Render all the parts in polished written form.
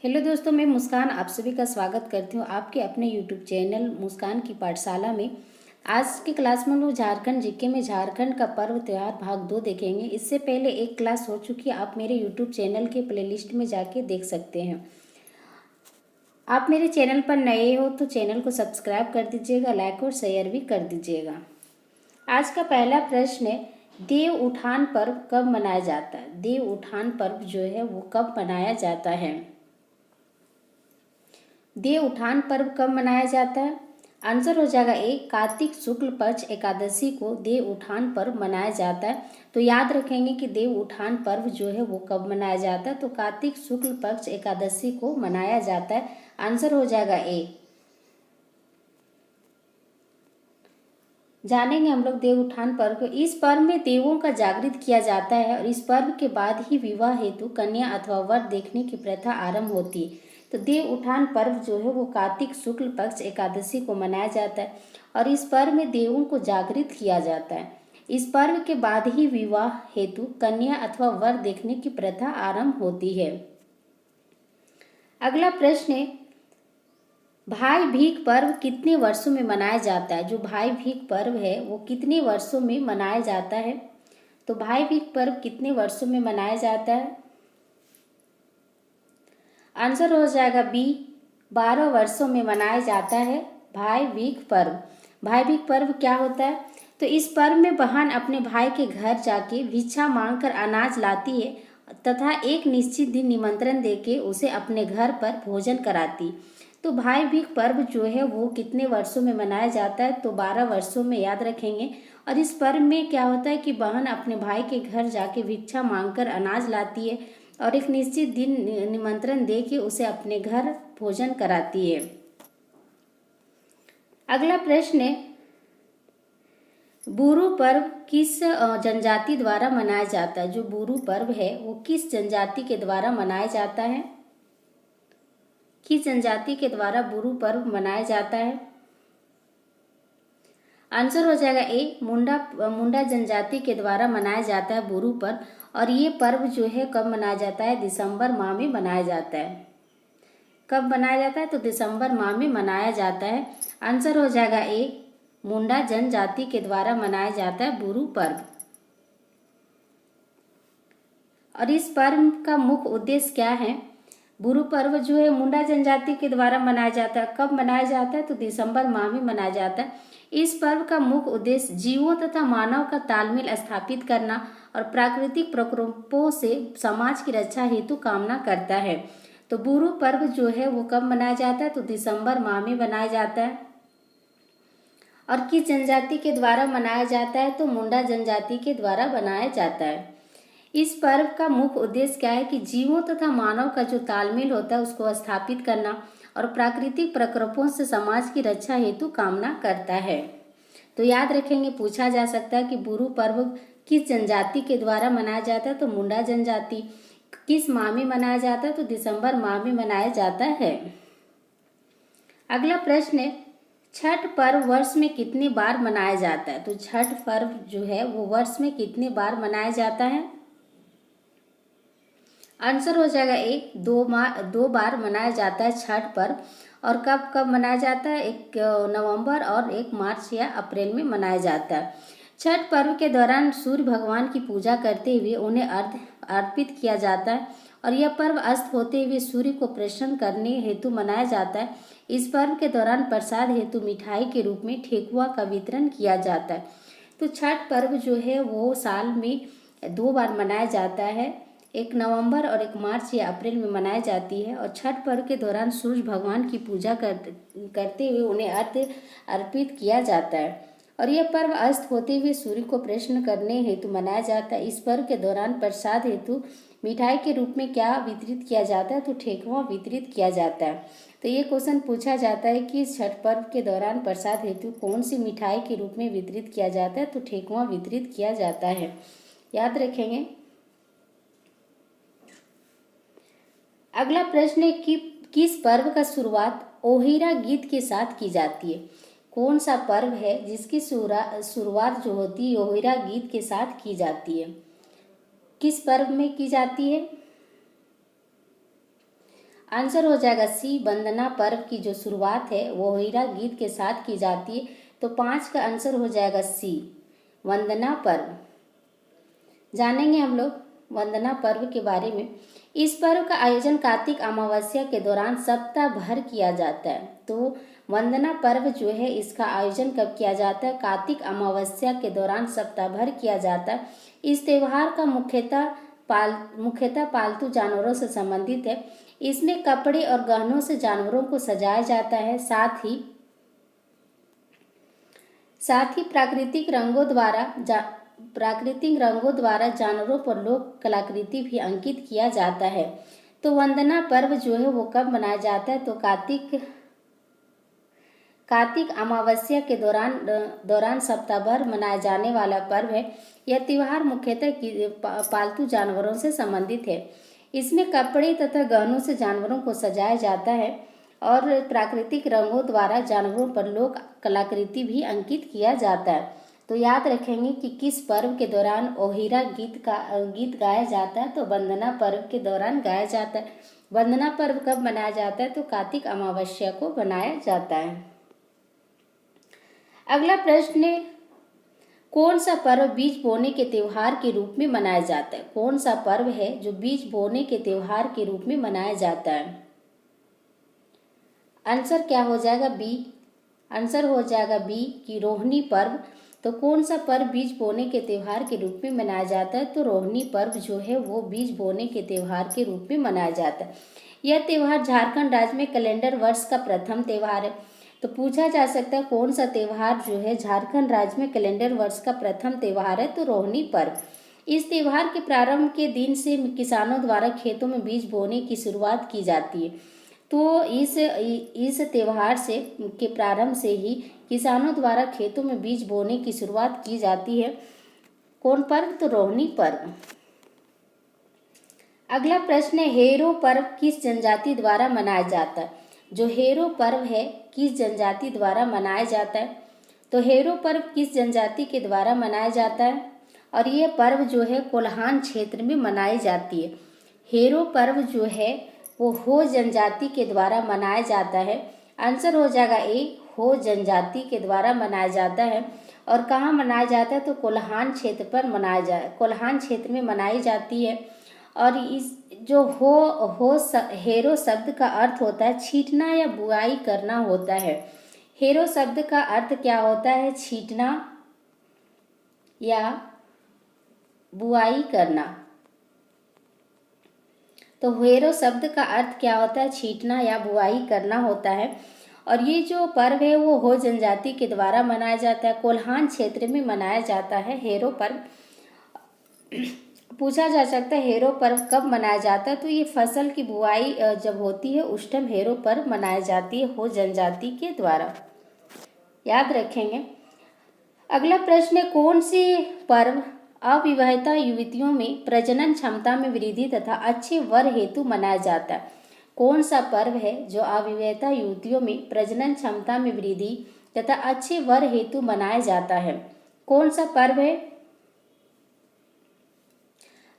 Hello दोस्तों, मैं मुस्कान आप सभी का स्वागत करती हूँ आपके अपने यूट्यूब चैनल मुस्कान की पाठशाला में। आज की क्लास में हम लोग झारखंड जीके में झारखंड का पर्व त्यौहार भाग 2 देखेंगे। इससे पहले एक क्लास हो चुकी है, आप मेरे यूट्यूब चैनल के प्लेलिस्ट में जाके देख सकते हैं। आप मेरे चैनल पर नए हो तो चैनल को सब्सक्राइब कर दीजिएगा, लाइक और शेयर भी कर दीजिएगा। आज का पहला प्रश्न है, देव उठान पर्व कब मनाया जाता है? देव उठान पर्व जो है वो कब मनाया जाता है? देव उठान पर्व कब मनाया जाता है? आंसर हो जाएगा ए, कार्तिक शुक्ल पक्ष एकादशी को देव उठान पर्व मनाया जाता है। तो याद रखेंगे कि देव उठान पर्व जो है वो कब मनाया जाता है, तो कार्तिक शुक्ल पक्ष एकादशी को मनाया जाता है। आंसर हो जाएगा ए। जानेंगे हम लोग देव उठान पर्व को। इस पर्व में देवों का जागृत किया जाता है और इस पर्व के बाद ही विवाह हेतु कन्या अथवा वर देखने की प्रथा आरंभ होती है। तो देव उठान पर्व जो है वो कार्तिक शुक्ल पक्ष एकादशी को मनाया जाता है और इस पर्व में देवों को जागृत किया जाता है। इस पर्व के बाद ही विवाह हेतु कन्या अथवा वर देखने की प्रथा आरंभ होती है। अगला प्रश्न है, भाई भीख पर्व कितने वर्षों में मनाया जाता है? जो भाई भीख पर्व है वो कितने वर्षों में मनाया जाता है? तो भाई भीख पर्व कितने वर्षों में मनाया जाता है? आंसर हो जाएगा बी, 12 वर्षों में मनाया जाता है भाई भीख पर्व। भाई भीख पर्व क्या होता है? तो इस पर्व में बहन अपने भाई के घर जाके भिक्षा मांगकर अनाज लाती है तथा एक निश्चित दिन निमंत्रण देके उसे अपने घर पर भोजन कराती। तो भाई भीख पर्व जो है वो कितने वर्षों में मनाया जाता है? तो 12 वर्षों में, याद रखेंगे। और इस पर्व में क्या होता है कि बहन अपने भाई के घर जाके भिक्षा मांगकर अनाज लाती है और एक निश्चित दिन निमंत्रण दे के उसे अपने घर भोजन कराती है। अगला प्रश्न है, बुरु पर्व किस जनजाति द्वारा मनाया जाता है? जो बुरु पर्व है वो किस जनजाति के द्वारा मनाया जाता है? किस जनजाति के द्वारा बुरु पर्व मनाया जाता है? आंसर हो जाएगा ए, मुंडा जनजाति के द्वारा मनाया जाता है बुरु पर्व। और ये पर्व जो है कब मनाया जाता है? दिसंबर माह में मनाया जाता है। कब मनाया जाता है? तो दिसंबर माह में मनाया जाता है। आंसर हो जाएगा ए, मुंडा जनजाति के द्वारा मनाया जाता है बुरु पर्व। और इस पर्व का मुख्य उद्देश्य क्या है? बुरु पर्व जो है मुंडा जनजाति के द्वारा मनाया जाता है। कब मनाया जाता है? तो दिसंबर माह में मनाया जाता है। इस पर्व का मुख्य उद्देश्य जीवों तथा मानव का तालमेल स्थापित करना और प्राकृतिक प्रकोपों से समाज की रक्षा हेतु कामना करता है। तो बुरु पर्व जो है वो कब मनाया जाता है? तो दिसंबर माह में मनाया जाता है। और किस जनजाति के द्वारा मनाया जाता है? तो मुंडा जनजाति के द्वारा मनाया जाता है। इस पर्व का मुख्य उद्देश्य क्या है कि जीवों तथा मानव का जो तालमेल होता है उसको स्थापित करना और प्राकृतिक प्रकोपों से समाज की रक्षा हेतु कामना करता है। तो याद रखेंगे, पूछा जा सकता है कि बुरु पर्व किस जनजाति के द्वारा मनाया जाता है? तो मुंडा जनजाति। किस माह में मनाया जाता है? तो दिसंबर माह में मनाया जाता है। अगला प्रश्न है, छठ पर्व वर्ष में कितने बार मनाया जाता है? तो छठ पर्व जो है वो वर्ष में कितने बार मनाया जाता है? आंसर हो जाएगा ए, 2 बार मनाया जाता है छठ पर्व। और कब कब मनाया जाता है? 1 नवंबर और 1 मार्च या अप्रैल में मनाया जाता है। छठ पर्व के दौरान सूर्य भगवान की पूजा करते हुए उन्हें अर्घ्य अर्पित किया जाता है और यह पर्व अस्त होते हुए सूर्य को प्रसन्न करने हेतु मनाया जाता है। इस पर्व के दौरान प्रसाद हेतु मिठाई के रूप में ठेकुआ का वितरण किया जाता है। तो छठ पर्व जो है वो साल में 2 बार मनाया जाता है, 1 नवंबर और 1 मार्च या अप्रैल में मनाई जाती है। और छठ पर्व के दौरान सूर्य भगवान की पूजा करते हुए उन्हें अर्घ्य अर्पित किया जाता है और यह पर्व अस्त होते हुए सूर्य को प्रसन्न करने हेतु मनाया जाता है। इस पर्व के दौरान प्रसाद हेतु मिठाई के रूप में क्या वितरित किया जाता है? तो ठेकुआ वितरित किया जाता है। तो ये क्वेश्चन पूछा जाता है कि छठ पर्व के दौरान प्रसाद हेतु कौन सी मिठाई के रूप में वितरित किया जाता है? तो ठेकुआ वितरित किया जाता है। याद रखेंगे। अगला प्रश्न है कि किस पर्व का शुरुआत ओहिरा गीत के साथ की जाती है? कौन सा पर्व है जिसकी शुरुआत जो होती है ओहिरा गीत के साथ की जाती है? किस पर्व में की जाती है? आंसर हो जाएगा सी, वंदना पर्व की जो शुरुआत है वो होइरा गीत के साथ की जाती है। तो 5 का आंसर हो जाएगा सी, वंदना पर्व। जानेंगे हम लोग वंदना पर्व के बारे में। इस पर्व का आयोजन कार्तिक अमावस्या के दौरान सप्ताह भर किया जाता है। तो वंदना पर्व जो है इसका आयोजन कब किया जाता है? कार्तिक अमावस्या के दौरान सप्ताह भर किया जाता है। इस त्योहार का मुख्यतः पालतू जानवरों से संबंधित है। इसमें कपड़े और गहनों से जानवरों को सजाया जाता है। साथ ही प्राकृतिक रंगों द्वारा जानवरों पर लोक कलाकृति भी अंकित किया जाता है। तो वंदना पर्व जो है वो कब मनाया जाता है? तो कार्तिक अमावस्या के दौरान सप्ताह भर मनाया जाने वाला पर्व है। यह त्योहार मुख्यतः पालतू जानवरों से संबंधित है। इसमें कपड़े तथा गहनों से जानवरों को सजाया जाता है और प्राकृतिक रंगों द्वारा जानवरों पर लोक कलाकृति भी अंकित किया जाता है। तो याद रखेंगे कि किस पर्व के दौरान ओहिरा गीत गाया जाता है? तो वंदना पर्व के दौरान गाया जाता है। वंदना पर्व कब मनाया जाता है? तो कार्तिक अमावस्या को मनाया जाता है। अगला प्रश्न है, कौन सा पर्व बीज बोने के त्योहार के रूप में मनाया जाता है? कौन सा पर्व है जो बीज बोने के त्योहार के रूप में मनाया जाता है? आंसर क्या हो जाएगा? बी। आंसर हो जाएगा बी कि रोहिणी पर्व। तो कौन सा पर्व बीज बोने के त्योहार के रूप में मनाया जाता है? तो रोहिणी पर्व जो है वो बीज बोने के त्योहार के रूप में मनाया जाता है। यह त्योहार झारखंड राज्य में कैलेंडर वर्ष का प्रथम त्योहार है। तो पूछा जा सकता है कौन सा त्योहार जो है झारखंड राज्य में कैलेंडर वर्ष का प्रथम त्योहार है? तो रोहिणी पर्व। इस त्योहार के प्रारंभ के दिन से किसानों द्वारा खेतों में बीज बोने की शुरुआत की जाती है। तो इस त्योहार से के प्रारंभ से ही किसानों द्वारा खेतों में बीज बोने की शुरुआत की जाती है। कौन पर्व? तो रोहिणी पर्व। अगला प्रश्न है, हेरो पर्व किस जनजाति द्वारा मनाया जाता है? जो हेरो पर्व है किस जनजाति द्वारा मनाया जाता है? तो हेरो पर्व किस जनजाति के द्वारा मनाया जाता है? और ये पर्व जो है कोल्हान क्षेत्र में मनाई जाती है। हेरो पर्व जो है वो हो जनजाति के द्वारा मनाया जाता है। आंसर हो जाएगा ए, हो जनजाति के द्वारा मनाया जाता है। और कहाँ मनाया जाता है? तो कोल्हान क्षेत्र पर कोल्हान क्षेत्र में मनाई जाती है। और इस जो हेरो शब्द का अर्थ होता है छींटना या बुआई करना होता है। हेरो शब्द का अर्थ क्या होता है? छींटना या बुआई करना। तो हेरो शब्द का अर्थ क्या होता है? छींटना या बुआई करना होता है। और ये जो पर्व है वो हो जनजाति के द्वारा मनाया जाता है। कोल्हान क्षेत्र में मनाया जाता है हेरो पर्व। पूछा जा सकता है हेरो पर्व कब मनाया जाता है? तो ये फसल की बुआई जब होती है उस टाइम हेरो पर्व मनाई जाती है हो जनजाति के द्वारा। याद रखेंगे। अगला प्रश्न है, कौन से पर्व अविवाहिता युवतियों में प्रजनन क्षमता में वृद्धि तथा अच्छे वर हेतु मनाया जाता है? कौन सा पर्व है जो अविवाहिता युवतियों में प्रजनन क्षमता में वृद्धि तथा अच्छे वर हेतु मनाया जाता है? कौन सा पर्व है?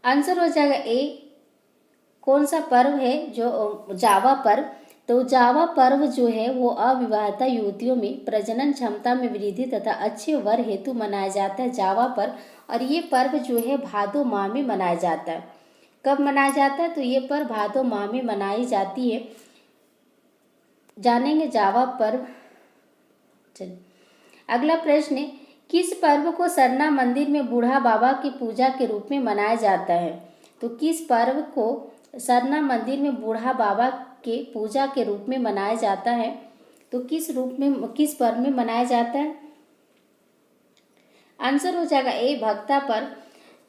आंसर हो जाएगा ए। कौन सा पर्व है? जो जावा पर्व। तो जावा पर्व जो है वो अविवाहिता युवतियों में प्रजनन क्षमता में वृद्धि तथा अच्छे वर हेतु मनाया जाता है, जावा पर्व। और ये पर्व जो है भादो माह में मनाया जाता है। कब मनाया जाता है? तो ये पर्व भादो माह में मनाई जाती है। जानेंगे जावा पर्व। चलिए अगला प्रश्न है, किस पर्व को सरना मंदिर में बूढ़ा बाबा की पूजा के रूप में मनाया जाता है? तो किस पर्व को सरना मंदिर में बूढ़ा बाबा के पूजा के रूप में मनाया जाता है? तो किस पर्व में मनाया जाता है? आंसर हो जाएगा ए, भक्ता पर्व।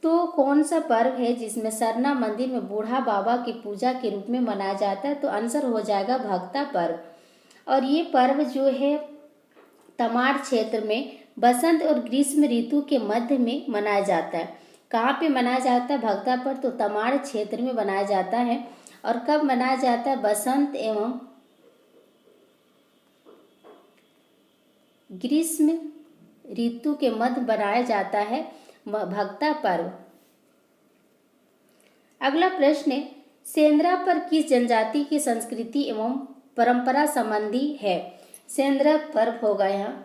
तो कौन सा पर्व है जिसमें सरना मंदिर में बूढ़ा बाबा की पूजा के रूप में मनाया जाता है? तो आंसर हो जाएगा भक्ता पर्व। और ये पर्व जो है तमाड़ क्षेत्र में बसंत और ग्रीष्म ऋतु के मध्य में मनाया जाता है। कहाँ पे मनाया जाता है भक्ता पर्व? तो तमाड़ क्षेत्र में मनाया जाता है। और कब मनाया जाता है? बसंत एवं ग्रीष्म ऋतु के मध्य बनाया जाता है भक्ता पर्व। अगला प्रश्न है, सेंद्रा पर किस जनजाति की संस्कृति एवं परंपरा संबंधी है? सेंद्रा पर्व होगा यहाँ।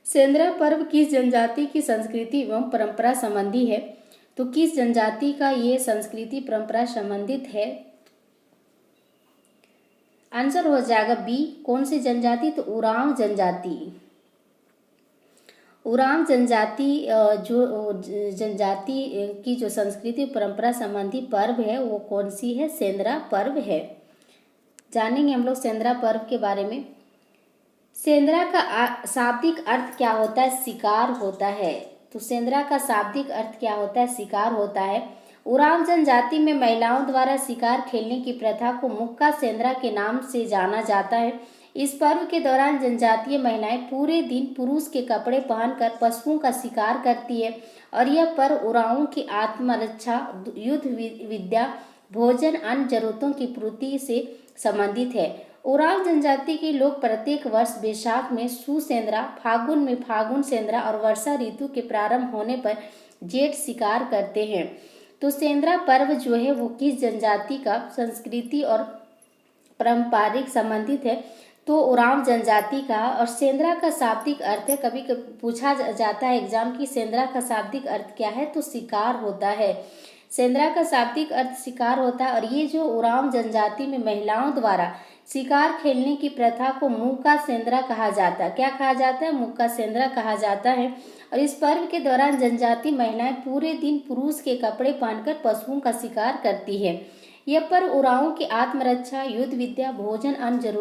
सेंद्रा पर्व किस जनजाति की संस्कृति एवं परंपरा संबंधी है? तो किस जनजाति का ये संस्कृति परंपरा संबंधित है? आंसर हो जाएगा बी, कौन सी जनजाति? तो उरांव जनजाति। उरांव जनजाति जो जनजाति की जो संस्कृति परंपरा संबंधी पर्व है वो कौन सी है? सेंद्रा पर्व है। जानेंगे हम लोग सेंद्रा पर्व के बारे में। सेंद्रा का शाब्दिक अर्थ क्या होता है? शिकार होता है। तो सेंद्रा का शाब्दिक अर्थ क्या होता है? शिकार होता है। उरांव जनजाति में महिलाओं द्वारा शिकार खेलने की प्रथा को मुक्का सेंद्रा के नाम से जाना जाता है। इस पर्व के दौरान जनजातीय महिलाएं पूरे दिन पुरुष के कपड़े पहनकर पशुओं का शिकार करती है और यह पर्व उरांवों की आत्मरक्षा, युद्ध विद्या, भोजन, अन्य जरूरतों की पूर्ति से संबंधित है। उरांव जनजाति के लोग प्रत्येक वर्ष वैशाख में सुसेंद्रा, फागुन में फागुन सेंद्रा और वर्षा ऋतु के प्रारंभ होने पर जेठ शिकार करते हैं। तो सेंद्रा पर्व जो है वो किस जनजाति का संस्कृति और पारंपरिक संबंधित है? तो उरांव जनजाति का। और सेंद्रा का शाब्दिक अर्थ है, कभी कभी पूछा जाता है एग्जाम की सेंद्रा का शाब्दिक अर्थ क्या है? तो शिकार होता है। सेंद्रा का शाब्दिक अर्थ शिकार होता है। और ये जो उरांव जनजाति में महिलाओं द्वारा शिकार खेलने की प्रथा को मुक्का सेंद्रा कहा जाता है। क्या कहा जाता है? मुक्का सेंद्रा कहा जाता है। और इस पर्व के दौरान जनजाति महिलाएं पूरे दिन पुरुष के कपड़े पहनकर पशुओं का शिकार करती है। यह पर्व उरांवों की आत्मरक्षा, युद्ध विद्या, भोजन, अन्य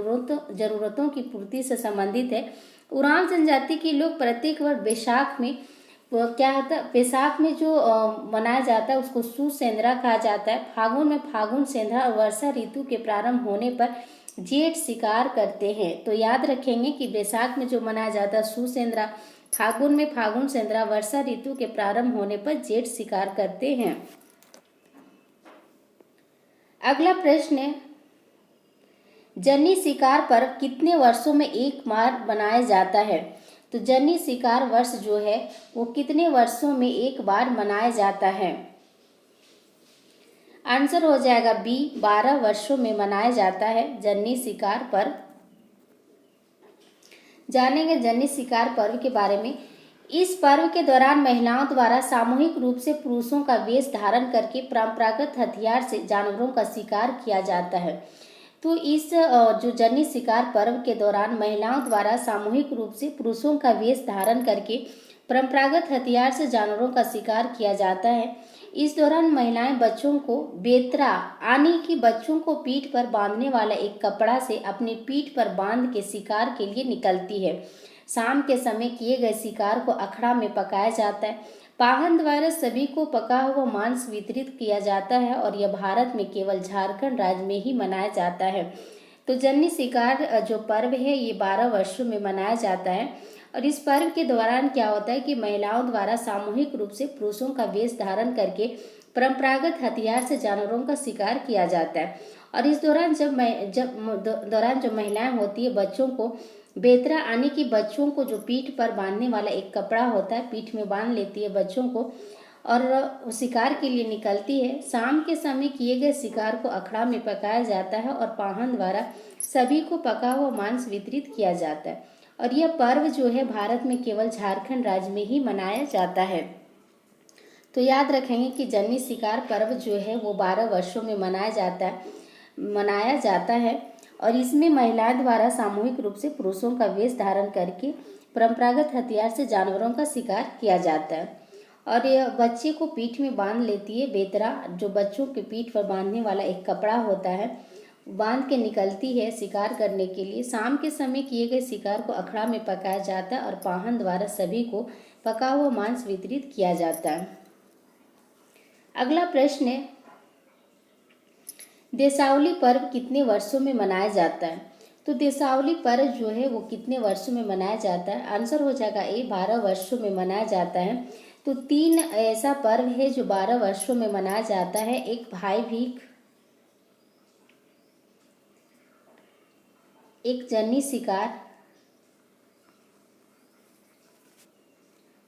जरूरतों की पूर्ति से संबंधित है। उरांव जनजाति के लोग प्रत्येक वर्ष वैशाख में क्या होता है? वैशाख में जो मनाया जाता है उसको सुसेंद्रा कहा जाता है। फागुन में फागुन सेंद्रा और वर्षा ऋतु के प्रारंभ होने पर जेठ शिकार करते हैं। तो याद रखेंगे कि वैशाख में जो मनाया जाता है सुसेंद्रा, फागुन में फागुन सेंद्रा, वर्षा ऋतु के प्रारंभ होने पर जेठ शिकार करते हैं। अगला प्रश्न है, जन्नी शिकार पर्व कितने वर्षों में एक बार मनाया जाता है? तो जन्नी शिकार वर्ष जो है वो कितने वर्षों में एक बार मनाया जाता है? आंसर हो जाएगा बी, 12 वर्षों में मनाया जाता है जन्नी शिकार पर्व। जानेंगे जन्नी शिकार पर्व के बारे में। इस पर्व के दौरान महिलाओं द्वारा सामूहिक रूप से पुरुषों का वेश धारण करके परंपरागत हथियार से जानवरों का शिकार किया जाता है। तो इस जो जन्नी शिकार पर्व के दौरान महिलाओं द्वारा सामूहिक रूप से पुरुषों का वेश धारण करके परंपरागत हथियार से जानवरों का शिकार किया जाता है। इस दौरान महिलाएं बच्चों को बेतरा यानी कि बच्चों को पीठ पर बांधने वाला एक कपड़ा से अपनी पीठ पर बांध के शिकार के लिए निकलती है। शाम के समय किए गए शिकार को अखड़ा में पकाया जाता है। पाहन द्वारा सभी को पका हुआ मांस वितरित किया जाता है और यह भारत में केवल झारखंड राज्य में ही मनाया जाता है। तो जन्नी शिकार जो पर्व है ये 12 वर्षों में मनाया जाता है। और इस पर्व के दौरान क्या होता है कि महिलाओं द्वारा सामूहिक रूप से पुरुषों का वेश धारण करके परंपरागत हथियार से जानवरों का शिकार किया जाता है। और इस दौरान जो महिलाएं होती है बच्चों को बेतरा यानी कि बच्चों को जो पीठ पर बांधने वाला एक कपड़ा होता है पीठ में बांध लेती है बच्चों को और शिकार के लिए निकलती है। शाम के समय किए गए शिकार को अखड़ा में पकाया जाता है और पाहन द्वारा सभी को पका हुआ मांस वितरित किया जाता है। और यह पर्व जो है भारत में केवल झारखंड राज्य में ही मनाया जाता है। तो याद रखेंगे कि जन्नी शिकार पर्व जो है वो 12 वर्षों में मनाया जाता है और इसमें महिलाओं द्वारा सामूहिक रूप से पुरुषों का वेश धारण करके परंपरागत हथियार से जानवरों का शिकार किया जाता है। और यह बच्चे को पीठ में बांध लेती है बेतरा, जो बच्चों के पीठ पर बांधने वाला एक कपड़ा होता है, बांध के निकलती है शिकार करने के लिए। शाम के समय किए गए शिकार को अखड़ा में पकाया जाता है और पाहन द्वारा सभी को पका हुआ मांस वितरित किया जाता है। अगला प्रश्न है, देशावली पर्व कितने वर्षों में मनाया जाता है? तो देशावली पर्व जो है वो कितने वर्षों में मनाया जाता है? आंसर हो जाएगा ए, 12 वर्षों में मनाया जाता है। तो 3 ऐसा पर्व है जो 12 वर्षों में मनाया जाता है। एक भाई भीख, एक जन्नी शिकार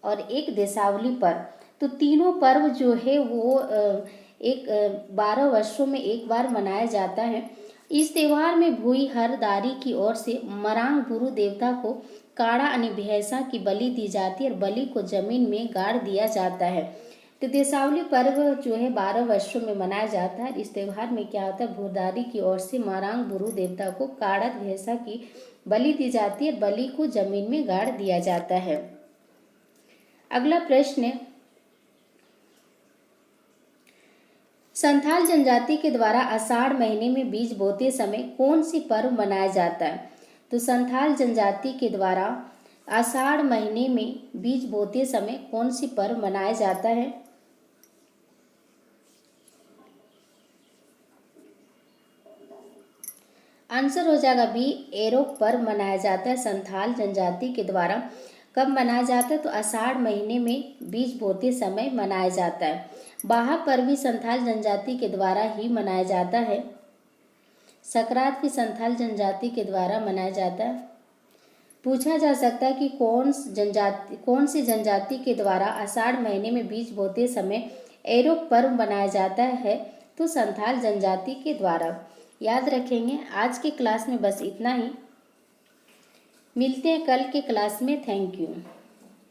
और एक देशावली पर्व। तो तीनों पर्व जो है वो 12 वर्षों में एक बार मनाया जाता है। इस त्योहार में भूई हरदारी की ओर से मरांग गुरु देवता को काड़ा यानी भैंसा की बलि दी जाती है और बलि को जमीन में गाड़ दिया जाता है। तो देशावली पर्व जो है 12 वर्षों में मनाया जाता है। इस त्योहार में क्या होता है, भूदारी की ओर से मरांग गुरु देवता को काड़ा भैंसा की बलि दी जाती है, बलि को जमीन में गाड़ दिया जाता है। अगला प्रश्न है, संथाल जनजाति के द्वारा आषाढ़ महीने में बीज बोते समय कौन सी पर्व मनाया जाता है? तो संथाल जनजाति के द्वारा आषाढ़ महीने में बीज बोते समय कौन सी पर्व मनाया जाता है? आंसर हो जाएगा बी, एरोप पर्व मनाया जाता है संथाल जनजाति के द्वारा। कब मनाया जाता है? तो आषाढ़ महीने में बीज बोते समय मनाया जाता है। बाहा पर्व भी संथाल जनजाति के द्वारा ही मनाया जाता है। सकरात भी संथाल जनजाति के द्वारा मनाया जाता है। पूछा जा सकता है कि कौन सी जनजाति के द्वारा आषाढ़ महीने में बीज बोते समय एरोप पर्व मनाया जाता है? तो संथाल जनजाति के द्वारा। याद रखेंगे। आज की क्लास में बस इतना ही। मिलते हैं कल के क्लास में। Thank you.